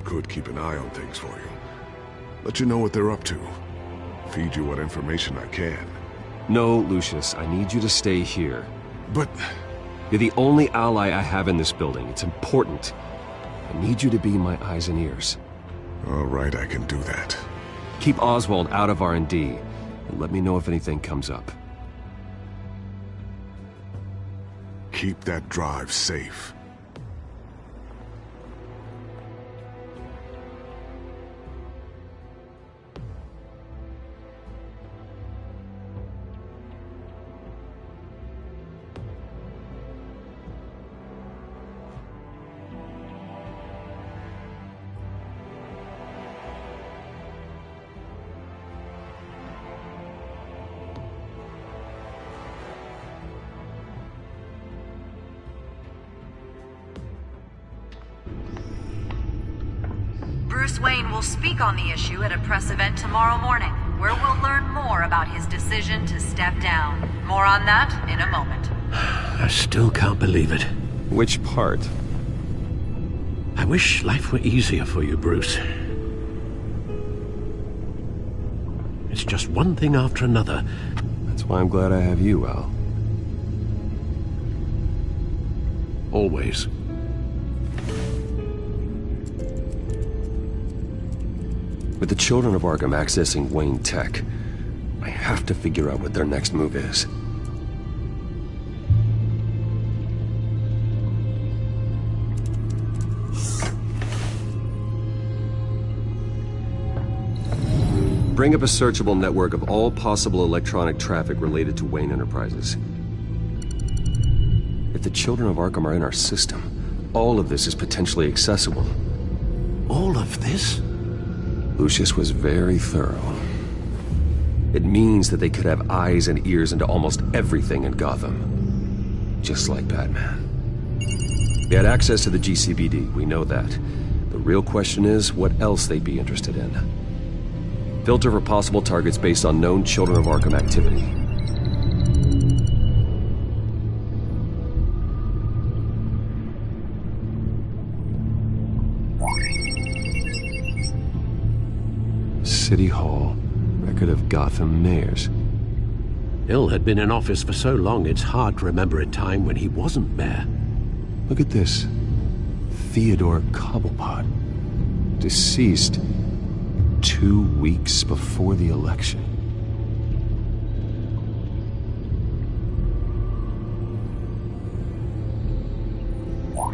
Could keep an eye on things for you. Let you know what they're up to. Feed you what information I can. No, Lucius, I need you to stay here. But... You're the only ally I have in this building. It's important. I need you to be my eyes and ears. All right, I can do that. Keep Oswald out of R&D, and let me know if anything comes up. Keep that drive safe. Bruce Wayne will speak on the issue at a press event tomorrow morning, where we'll learn more about his decision to step down. More on that in a moment. I still can't believe it. Which part? I wish life were easier for you, Bruce. It's just one thing after another. That's why I'm glad I have you, Al. Always. With the children of Arkham accessing Wayne Tech, I have to figure out what their next move is. Bring up a searchable network of all possible electronic traffic related to Wayne Enterprises. If the children of Arkham are in our system, all of this is potentially accessible. All of this? Lucius was very thorough. It means that they could have eyes and ears into almost everything in Gotham. Just like BatMan. They had access to the GCPD, we know that. The real question is, what else they'd be interested in. Filter for possible targets based on known Children of Arkham activity. City Hall, record of Gotham mayors. Hill had been in office for so long, it's hard to remember a time when he wasn't mayor. Look at this. Theodore Cobblepot. Deceased 2 weeks before the election.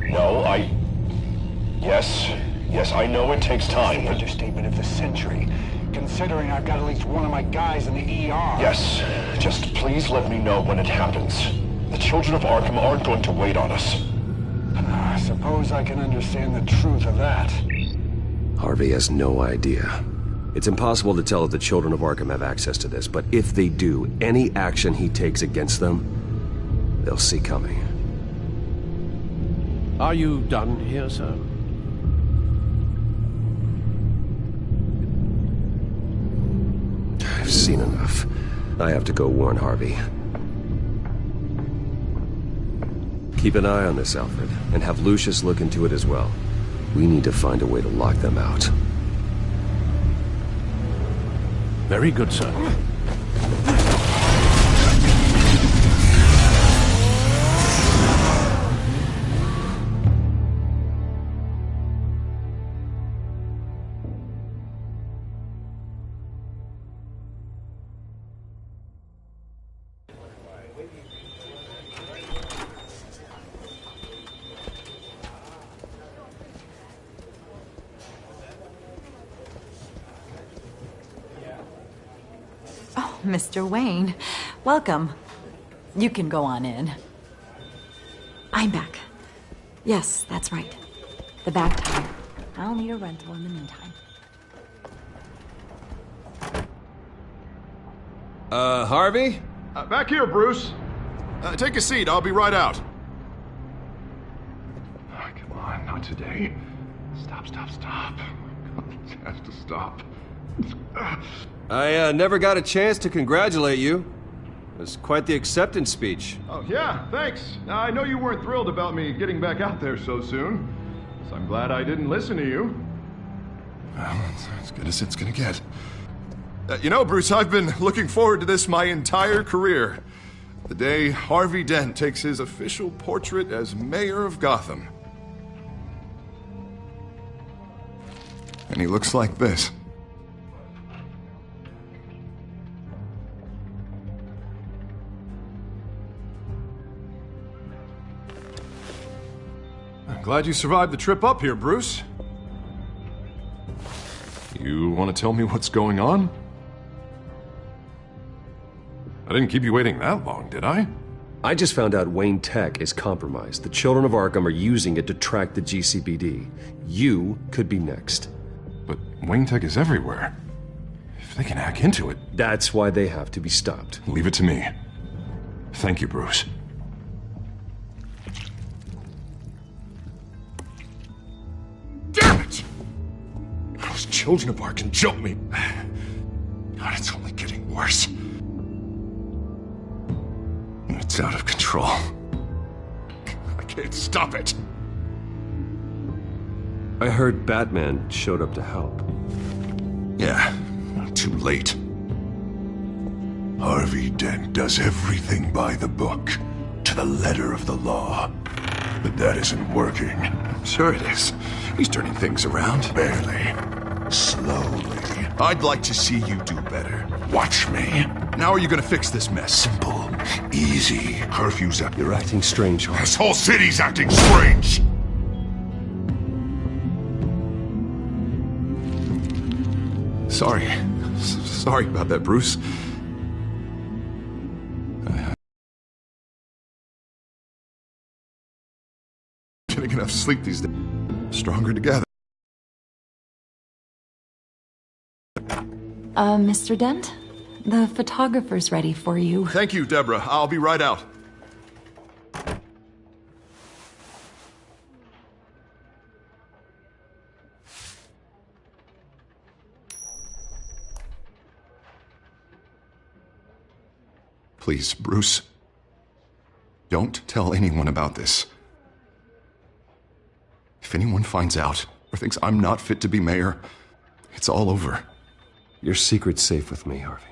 No, Yes, I know it takes time, The but... understatement of the century, considering I've got at least one of my guys in the ER. Yes, just please let me know when it happens. The children of Arkham aren't going to wait on us. I suppose I can understand the truth of that. Harvey has no idea. It's impossible to tell if the children of Arkham have access to this, but if they do, any action he takes against them, they'll see coming. Are you done here, sir? I've seen enough. I have to go warn Harvey. Keep an eye on this, Alfred, and have Lucius look into it as well. We need to find a way to lock them out. Very good, sir. Mr. Wayne, welcome. You can go on in. I'm back. Yes, that's right. The back tire. I'll need a rental in the meantime. Harvey? Back here, Bruce. Take a seat. I'll be right out. Oh, come on, not today. Stop. It has to stop. I never got a chance to congratulate you. It was quite the acceptance speech. Oh, yeah, thanks. Now, I know you weren't thrilled about me getting back out there so soon, so I'm glad I didn't listen to you. Well, it's as good as it's gonna get. You know, Bruce, I've been looking forward to this my entire career. The day Harvey Dent takes his official portrait as mayor of Gotham. And he looks like this. I'm glad you survived the trip up here, Bruce. You want to tell me what's going on? I didn't keep you waiting that long, did I? I just found out Wayne Tech is compromised. The children of Arkham are using it to track the GCPD. You could be next. But Wayne Tech is everywhere. If they can hack into it... That's why they have to be stopped. Leave it to me. Thank you, Bruce. Damn it! Those children of Arkham jumped me. God, it's only getting worse. It's out of control. I can't stop it. I heard BatMan showed up to help. Yeah, too late. Harvey Dent does everything by the book, to the letter of the law. But that isn't working. Sure it is. He's turning things around. Barely. Slowly. I'd like to see you do better. Watch me. Now are you gonna fix this mess? Simple. Easy. Curfew's up. You're acting strange, Harvey. This whole city's acting strange! Sorry. Sorry about that, Bruce. Getting enough sleep these days. Stronger together. Mr. Dent? The photographer's ready for you. Thank you, Deborah. I'll be right out. Please, Bruce. Don't tell anyone about this. If anyone finds out or thinks I'm not fit to be mayor, it's all over. Your secret's safe with me, Harvey.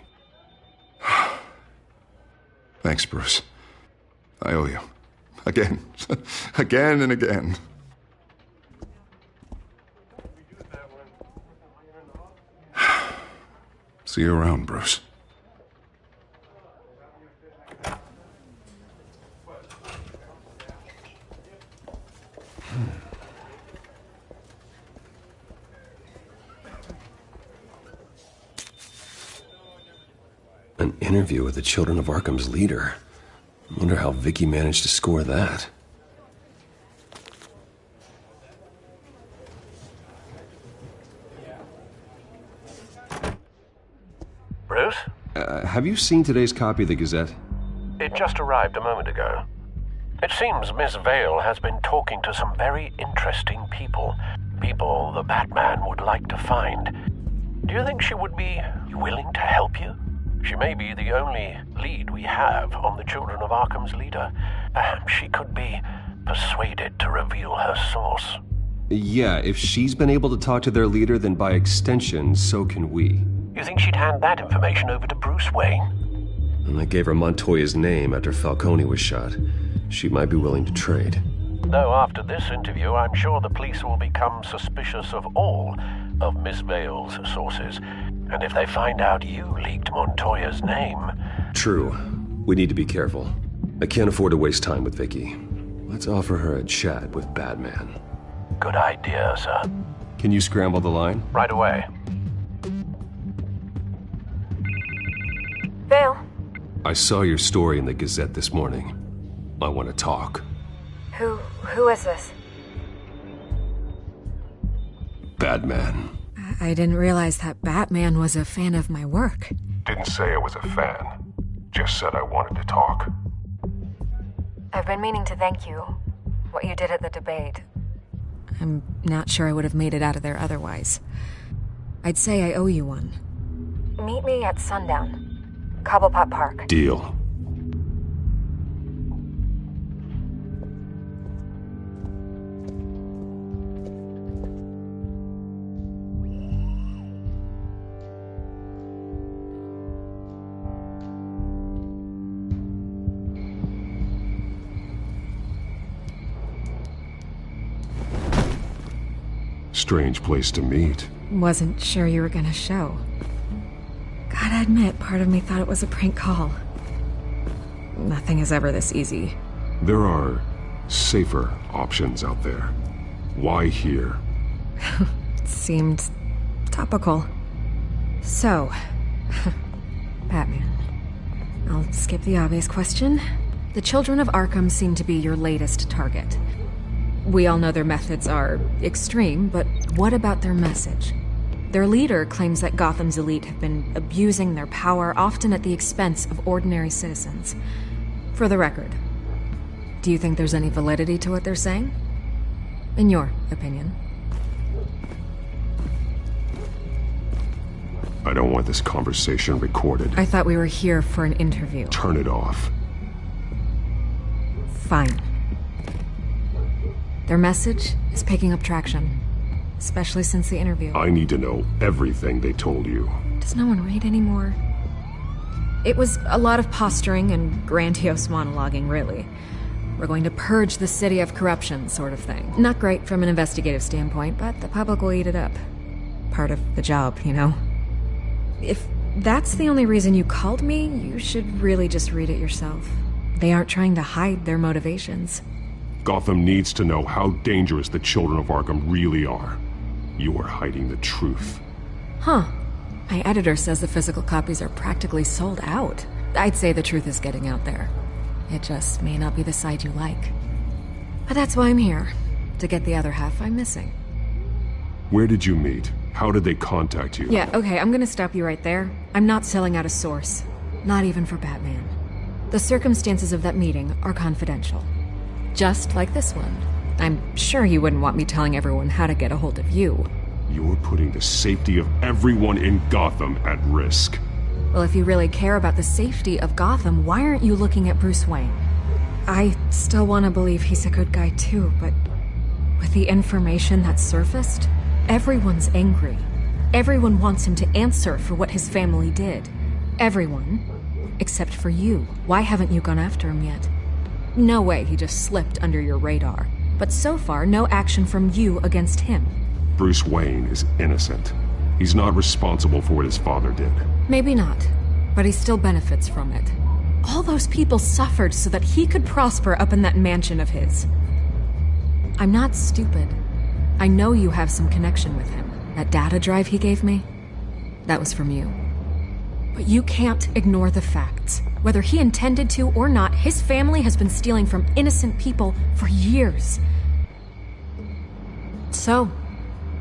Thanks, Bruce. I owe you. Again. Again and again. See you around, Bruce. An interview with the Children of Arkham's leader. I wonder how Vicky managed to score that. Bruce? Have you seen today's copy of the Gazette? It just arrived a moment ago. It seems Miss Vale has been talking to some very interesting people. People the Batman would like to find. Do you think she would be willing to help you? She may be the only lead we have on the Children of Arkham's leader. Perhaps she could be persuaded to reveal her source. Yeah, if she's been able to talk to their leader, then by extension, so can we. You think she'd hand that information over to Bruce Wayne? And I gave her Montoya's name after Falcone was shot. She might be willing to trade. Though after this interview, I'm sure the police will become suspicious of all of Miss Vale's sources. And if they find out you leaked Montoya's name... True. We need to be careful. I can't afford to waste time with Vicky. Let's offer her a chat with BatMan. Good idea, sir. Can you scramble the line? Right away. Vale. I saw your story in the Gazette this morning. I want to talk. Who is this? BatMan. I didn't realize that BatMan was a fan of my work. Didn't say I was a fan. Just said I wanted to talk. I've been meaning to thank you. What you did at the debate. I'm not sure I would have made it out of there otherwise. I'd say I owe you one. Meet me at sundown. Cobblepot Park. Deal. Strange place to meet. Wasn't sure you were gonna show. Gotta admit, part of me thought it was a prank call. Nothing is ever this easy. There are safer options out there. Why here? Seemed topical. So, Batman. I'll skip the obvious question. The children of Arkham seem to be your latest target. We all know their methods are extreme, but what about their message? Their leader claims that Gotham's elite have been abusing their power, often at the expense of ordinary citizens. For the record, do you think there's any validity to what they're saying? In your opinion? I don't want this conversation recorded. I thought we were here for an interview. Turn it off. Fine. Their message is picking up traction, especially since the interview. I need to know everything they told you. Does no one read anymore? It was a lot of posturing and grandiose monologuing, really. We're going to purge the city of corruption, sort of thing. Not great from an investigative standpoint, but the public will eat it up. Part of the job, you know? If that's the only reason you called me, you should really just read it yourself. They aren't trying to hide their motivations. Gotham needs to know how dangerous the children of Arkham really are. You are hiding the truth. Huh. My editor says the physical copies are practically sold out. I'd say the truth is getting out there. It just may not be the side you like. But that's why I'm here. To get the other half I'm missing. Where did you meet? How did they contact you? Yeah, okay, I'm gonna stop you right there. I'm not selling out a source. Not even for Batman. The circumstances of that meeting are confidential. Just like this one. I'm sure you wouldn't want me telling everyone how to get a hold of you. You're putting the safety of everyone in Gotham at risk. Well, if you really care about the safety of Gotham, why aren't you looking at Bruce Wayne? I still want to believe he's a good guy too, but with the information that surfaced, everyone's angry. Everyone wants him to answer for what his family did. Everyone. Except for you. Why haven't you gone after him yet? No way he just slipped under your radar. But so far, no action from you against him. Bruce Wayne is innocent. He's not responsible for what his father did. Maybe not, but he still benefits from it. All those people suffered so that he could prosper up in that mansion of his. I'm not stupid. I know you have some connection with him. That data drive he gave me, that was from you. But you can't ignore the facts. Whether he intended to or not, his family has been stealing from innocent people for years. So,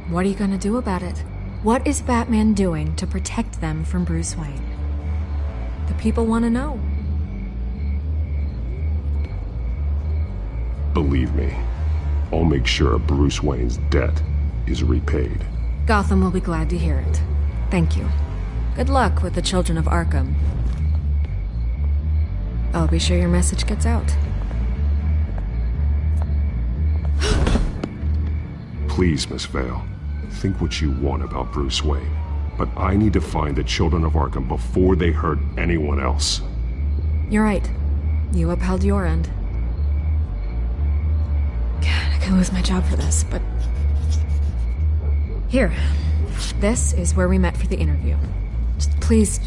what are you gonna do about it? What is Batman doing to protect them from Bruce Wayne? The people want to know. Believe me, I'll make sure Bruce Wayne's debt is repaid. Gotham will be glad to hear it. Thank you. Good luck with the children of Arkham. I'll be sure your message gets out. Please, Miss Vale, think what you want about Bruce Wayne. But I need to find the children of Arkham before they hurt anyone else. You're right. You upheld your end. God, I could lose my job for this, but... Here. This is where we met for the interview. Just please,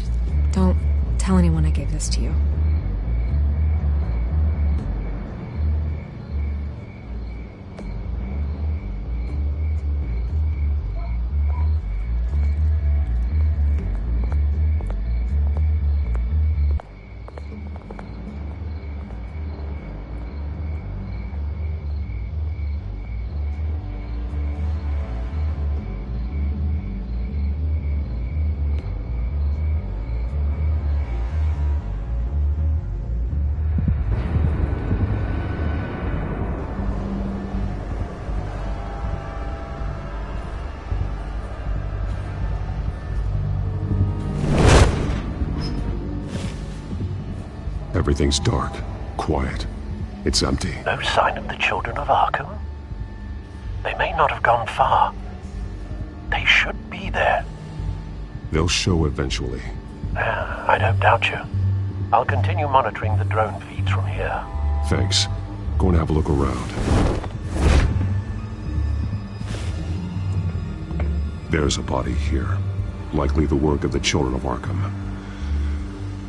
don't tell anyone I gave this to you. Everything's dark, quiet. It's empty. No sign of the children of Arkham? They may not have gone far. They should be there. They'll show eventually. I don't doubt you. I'll continue monitoring the drone feeds from here. Thanks. Going to have a look around. There's a body here. Likely the work of the Children of Arkham.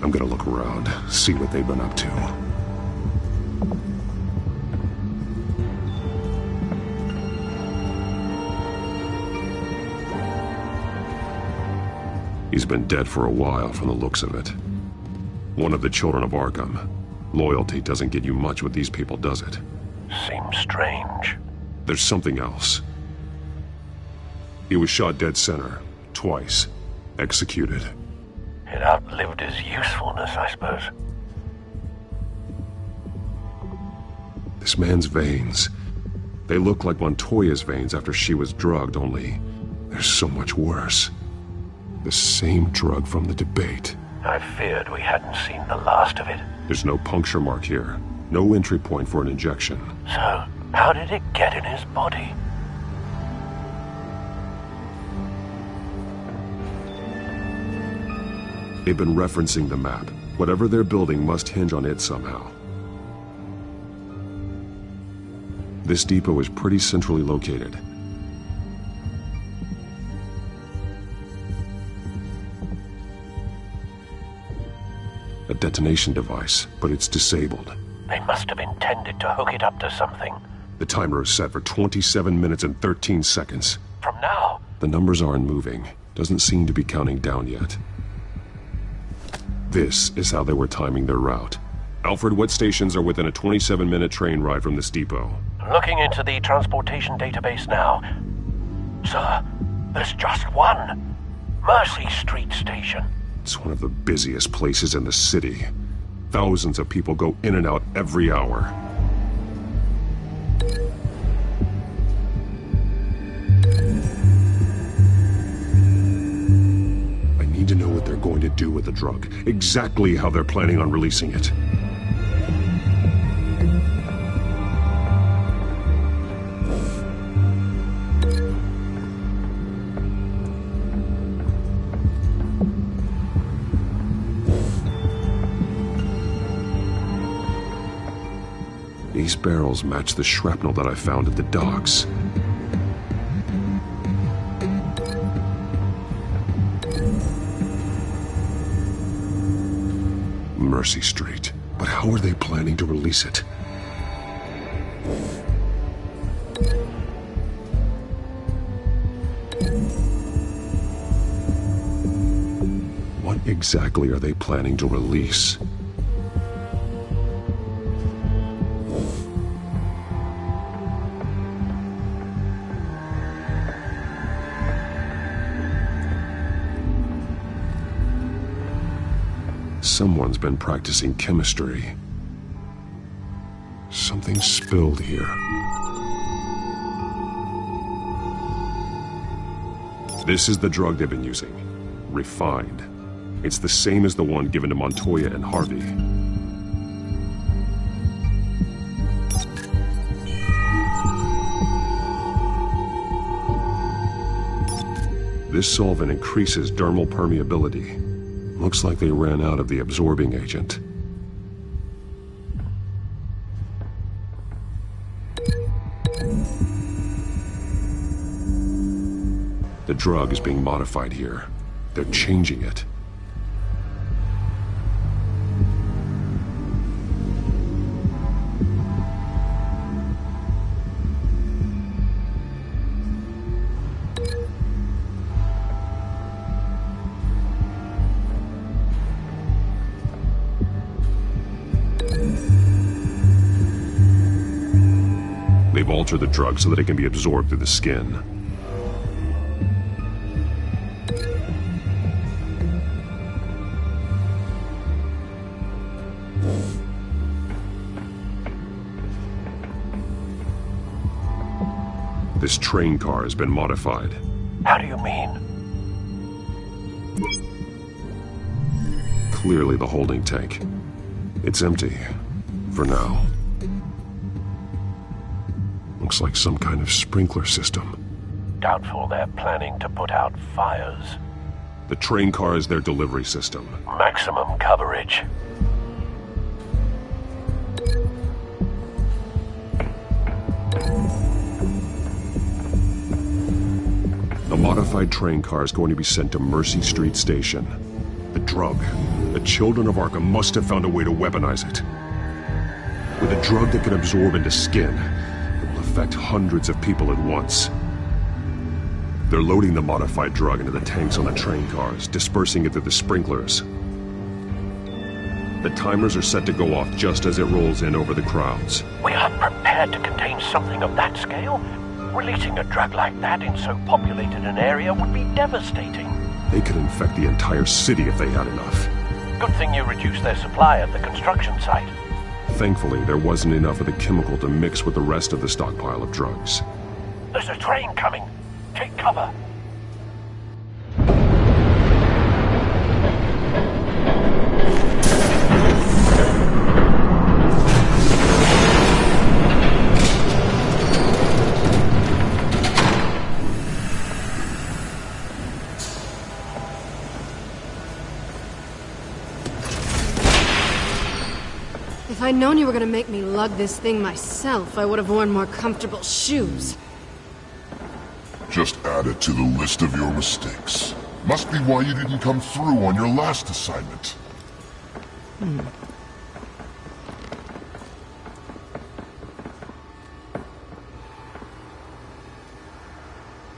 I'm gonna look around, see what they've been up to. He's been dead for a while from the looks of it. One of the Children of Arkham. Loyalty doesn't get you much with these people, does it? Seems strange. There's something else. He was shot dead center, twice, executed. It outlived his usefulness, I suppose. This man's veins. They look like Montoya's veins after she was drugged, only they're so much worse. The same drug from the debate. I feared we hadn't seen the last of it. There's no puncture mark here. No entry point for an injection. So, how did it get in his body? They've been referencing the map. Whatever they're building must hinge on it somehow. This depot is pretty centrally located. A detonation device, but it's disabled. They must have intended to hook it up to something. The timer is set for 27 minutes and 13 seconds. From now? The numbers aren't moving. Doesn't seem to be counting down yet. This is how they were timing their route. Alfred, what stations are within a 27-minute train ride from this depot? Looking into the transportation database now. Sir, there's just one. Mercy Street Station. It's one of the busiest places in the city. Thousands of people go in and out every hour. I need to know what they're going to do with the drug. Exactly how they're planning on releasing it. These barrels match the shrapnel that I found at the docks. Mercy Street. But how are they planning to release it? What exactly are they planning to release? Someone's been practicing chemistry. Something spilled here. This is the drug they've been using. Refined. It's the same as the one given to Montoya and Harvey. This solvent increases dermal permeability. Looks like they ran out of the absorbing agent. The drug is being modified here. They're changing it. They've altered the drug so that it can be absorbed through the skin. This train car has been modified. How do you mean? Clearly the holding tank. It's empty. For now. Looks like some kind of sprinkler system. Doubtful they're planning to put out fires. The train car is their delivery system. Maximum coverage. The modified train car is going to be sent to Mercy Street Station. The drug. The children of Arkham must have found a way to weaponize it. With a drug that can absorb into skin, it will affect hundreds of people at once. They're loading the modified drug into the tanks on the train cars, dispersing it through the sprinklers. The timers are set to go off just as it rolls in over the crowds. We aren't prepared to contain something of that scale. Releasing a drug like that in so populated an area would be devastating. They could infect the entire city if they had enough. Good thing you reduced their supply at the construction site. Thankfully, there wasn't enough of the chemical to mix with the rest of the stockpile of drugs. There's a train coming. Take cover. If I'd known you were gonna make me lug this thing myself, I would have worn more comfortable shoes. Just add it to the list of your mistakes. Must be why you didn't come through on your last assignment.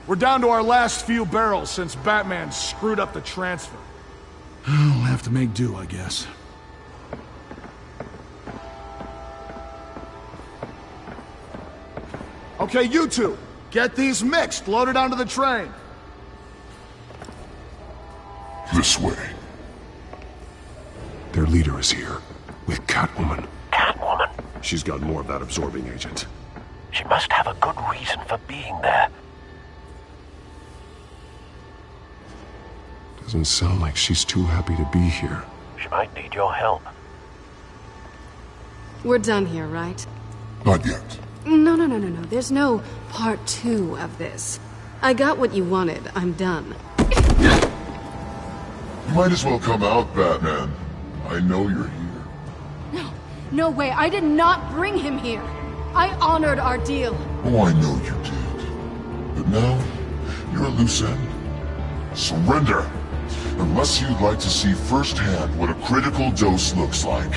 We're down to our last few barrels since BatMan screwed up the transfer. We'll have to make do, I guess. Okay, you two, get these mixed, loaded onto the train. This way. Their leader is here, with Catwoman. Catwoman? She's got more of that absorbing agent. She must have a good reason for being there. Doesn't sound like she's too happy to be here. She might need your help. We're done here, right? Not yet. No. There's no part 2 of this. I got what you wanted. I'm done. You might as well come out, Batman. I know you're here. No way. I did not bring him here. I honored our deal. Oh, I know you did. But now, you're a loose end. Surrender! Unless you'd like to see firsthand what a critical dose looks like.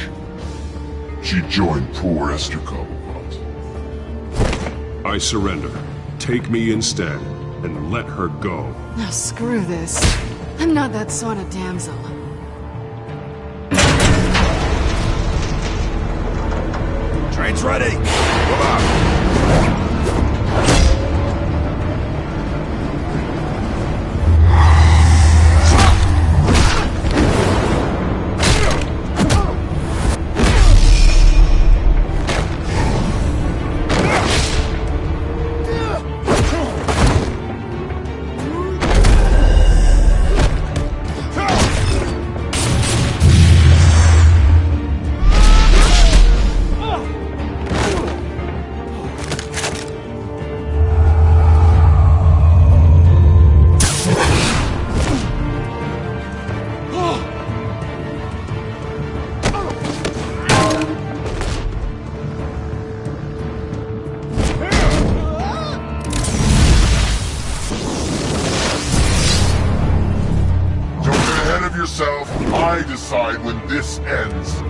She joined poor Esther Cobblepot. I surrender. Take me instead, and let her go. Now screw this. I'm not that sort of damsel. Train's ready. Come on. I decide when this ends.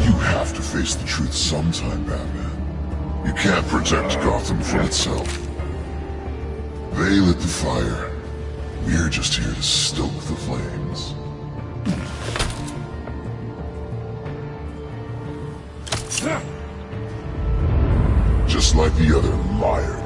You have to face the truth sometime, Batman. You can't protect Gotham from itself. They lit the fire. We're just here to stoke the flames. Just like the other liar.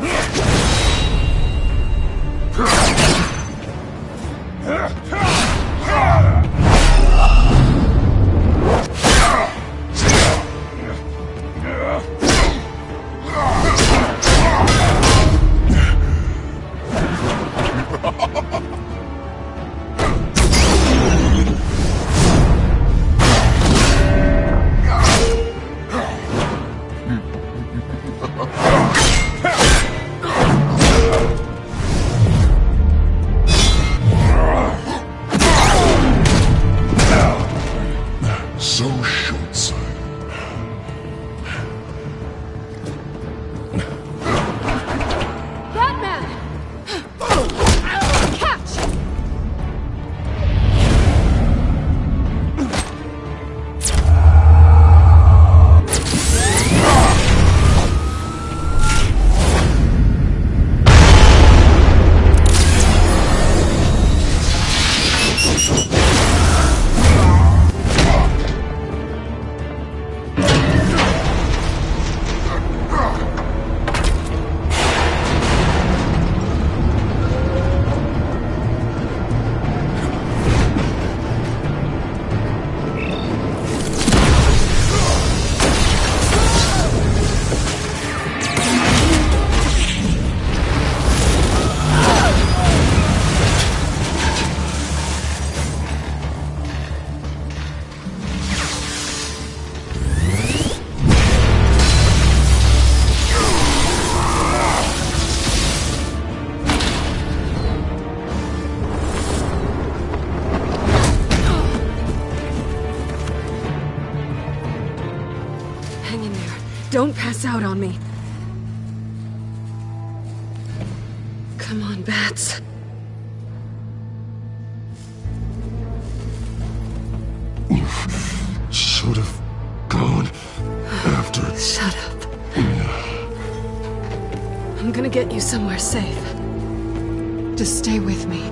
So short-sighted. Don't pass out on me. Come on, Bats. You should have gone after... Shut up. I'm gonna get you somewhere safe. Just stay with me.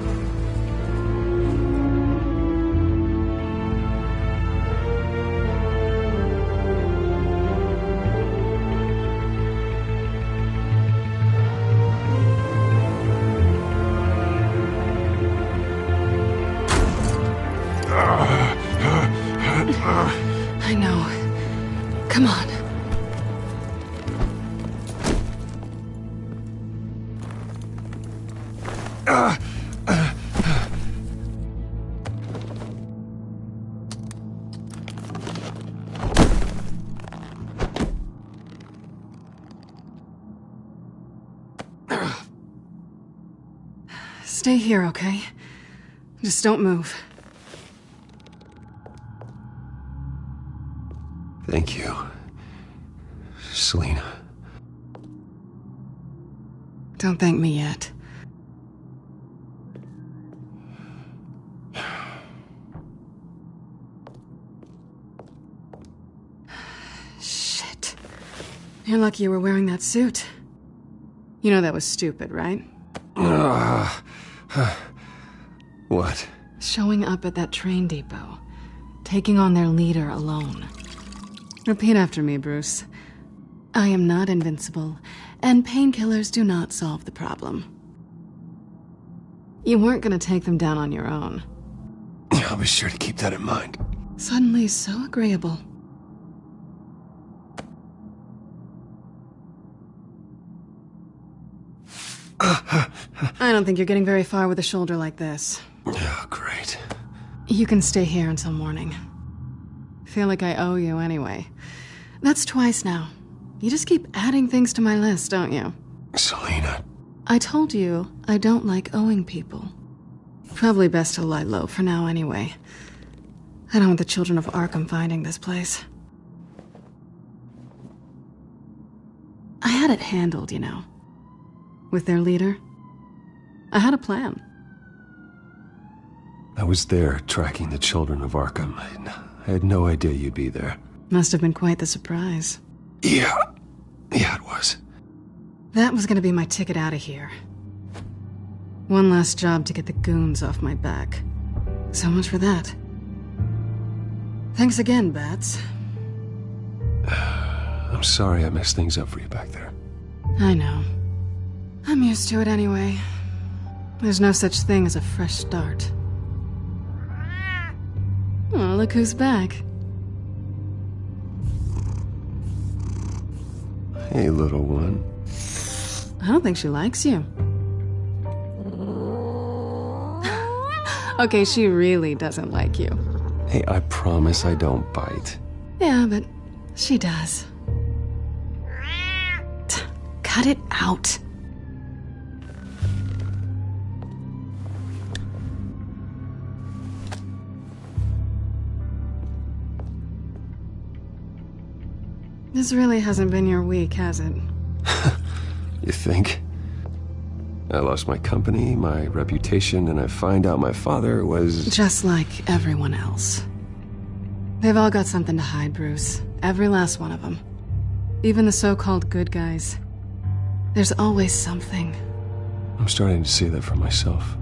I know. Come on. Stay here, okay? Just don't move. Thank you, Selina. Don't thank me yet. Shit. You're lucky you were wearing that suit. You know that was stupid, right? What? Showing up at that train depot. Taking on their leader alone. Repeat after me, Bruce. I am not invincible, and painkillers do not solve the problem. You weren't gonna take them down on your own. I'll be sure to keep that in mind. Suddenly so agreeable. I don't think you're getting very far with a shoulder like this. Oh, great. You can stay here until morning. Feel like I owe you anyway. That's twice now. You just keep adding things to my list, don't you? Selina. I told you I don't like owing people. Probably best to lie low for now anyway. I don't want the children of Arkham finding this place. I had it handled, you know. With their leader. I had a plan. I was there tracking the children of Arkham. I had no idea you'd be there. Must have been quite the surprise. Yeah, it was. That was gonna be my ticket out of here. One last job to get the goons off my back. So much for that. Thanks again, Bats. I'm sorry I messed things up for you back there. I know. I'm used to it anyway. There's no such thing as a fresh start. Oh, look who's back. Hey, little one. I don't think she likes you. Okay, she really doesn't like you. Hey, I promise I don't bite. Yeah, but she does. Cut it out. This really hasn't been your week, has it? You think? I lost my company, my reputation, and I find out my father was... Just like everyone else. They've all got something to hide, Bruce. Every last one of them. Even the so-called good guys. There's always something. I'm starting to see that for myself.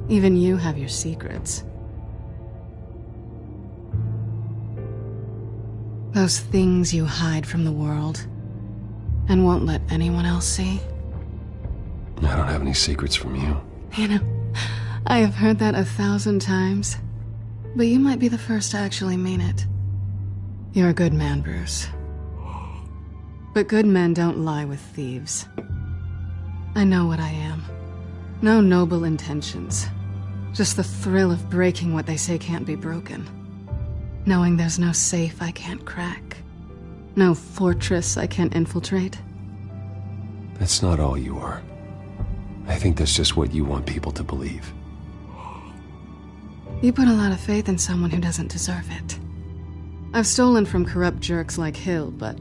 Even you have your secrets. Those things you hide from the world and won't let anyone else see. I don't have any secrets from you. You know, I have heard that 1,000 times, but you might be the first to actually mean it. You're a good man, Bruce. But good men don't lie with thieves. I know what I am. No noble intentions. Just the thrill of breaking what they say can't be broken. Knowing there's no safe I can't crack. No fortress I can't infiltrate. That's not all you are. I think that's just what you want people to believe. You put a lot of faith in someone who doesn't deserve it. I've stolen from corrupt jerks like Hill, but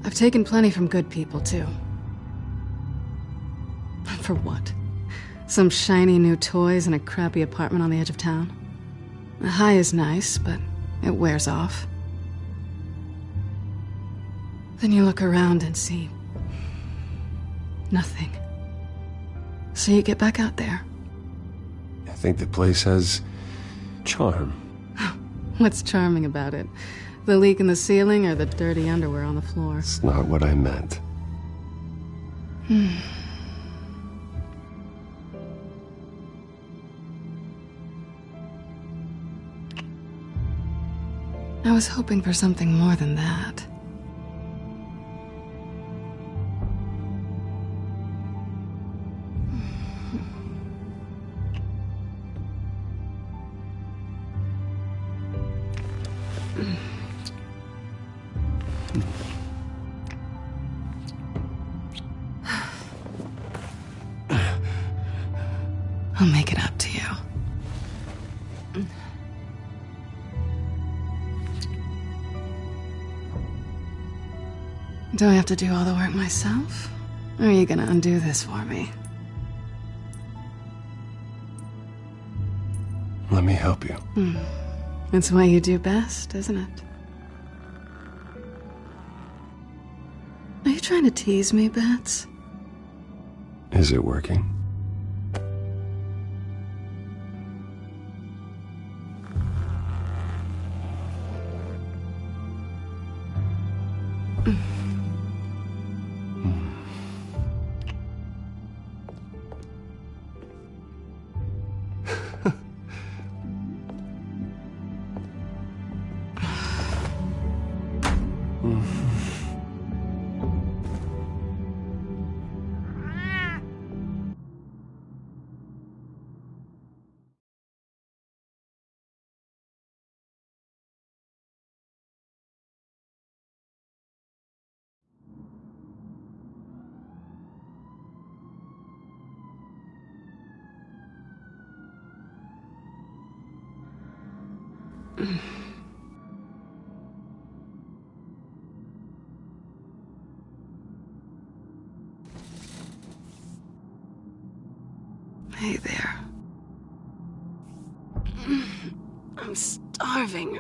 I've taken plenty from good people, too. For what? Some shiny new toys and a crappy apartment on the edge of town? The high is nice, but it wears off. Then you look around and see nothing. So you get back out there. I think the place has charm. What's charming about it? The leak in the ceiling or the dirty underwear on the floor? It's not what I meant. I was hoping for something more than that. I'll make it up to you. Do I have to do all the work myself? Or are you gonna undo this for me? Let me help you. It's what you do best, isn't it? Are you trying to tease me, Bats? Is it working? Hey there. I'm starving.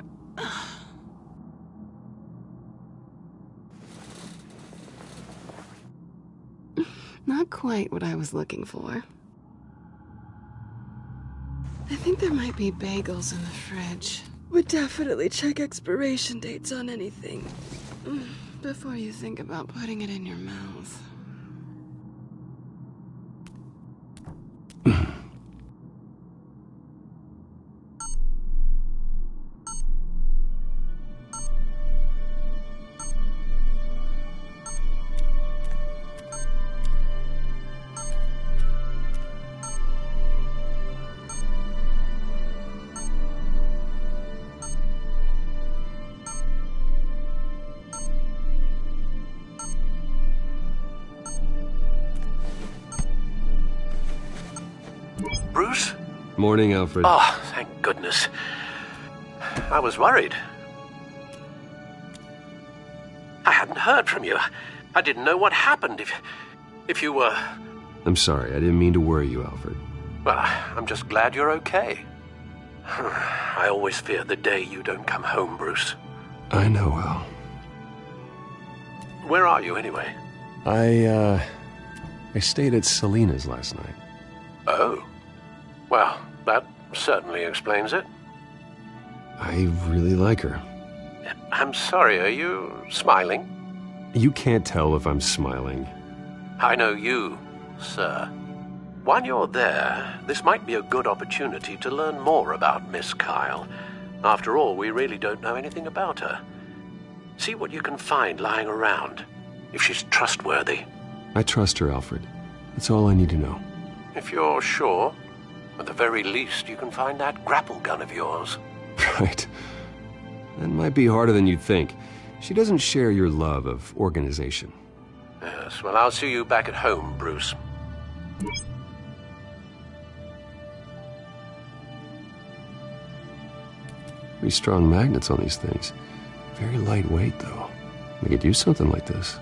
Not quite what I was looking for. I think there might be bagels in the fridge. Would definitely check expiration dates on anything before you think about putting it in your mouth. Bruce? Morning, Alfred. Oh, thank goodness. I was worried. I hadn't hadn't heard from you. I didn't know what happened if you were... I'm sorry, I didn't mean to worry you, Alfred. Well, I'm just glad you're okay. I always fear the day you don't come home, Bruce. I know, Al. Where are you, anyway? I stayed at Selena's last night. Oh. Well, that certainly explains it. I really like her. I'm sorry, are you smiling? You can't tell if I'm smiling. I know you, sir. While you're there, this might be a good opportunity to learn more about Miss Kyle. After all, we really don't know anything about her. See what you can find lying around, if she's trustworthy. I trust her, Alfred. That's all I need to know. If you're sure, at the very least, you can find that grapple gun of yours. Right. That might be harder than you'd think. She doesn't share your love of organization. Yes, well, I'll see you back at home, Bruce. Pretty strong magnets on these things. Very lightweight, though. They could use something like this.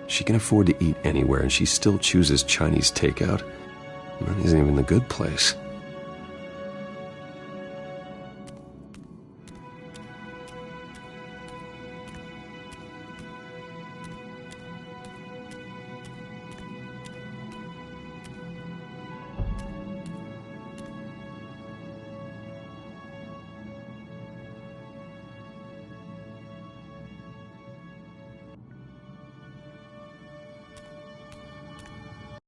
She can afford to eat anywhere, and she still chooses Chinese takeout. That isn't even the good place.